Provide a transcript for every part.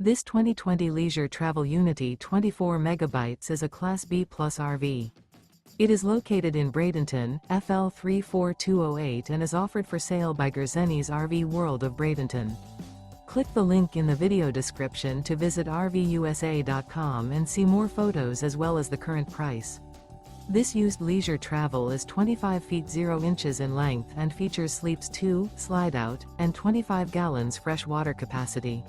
This 2020 Leisure Travel Unity 24 MB is a Class B Plus RV. It is located in Bradenton, FL 34208 and is offered for sale by Gerzeny's RV World of Bradenton. Click the link in the video description to visit RVUSA.com and see more photos as well as the current price. This used leisure travel is 25 feet 0 inches in length and features sleeps 2, Slideout, and 25 gallons fresh water capacity.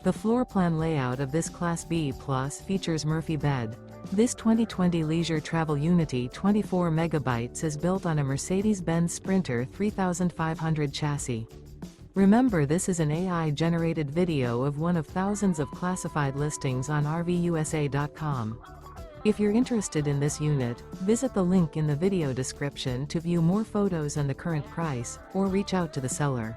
The floor plan layout of this Class B Plus features Murphy bed. This 2020 Leisure Travel Unity 24 MB is built on a Mercedes-Benz Sprinter 3500 chassis. Remember, this is an AI-generated video of one of thousands of classified listings on RVUSA.com. If you're interested in this unit, visit the link in the video description to view more photos and the current price, or reach out to the seller.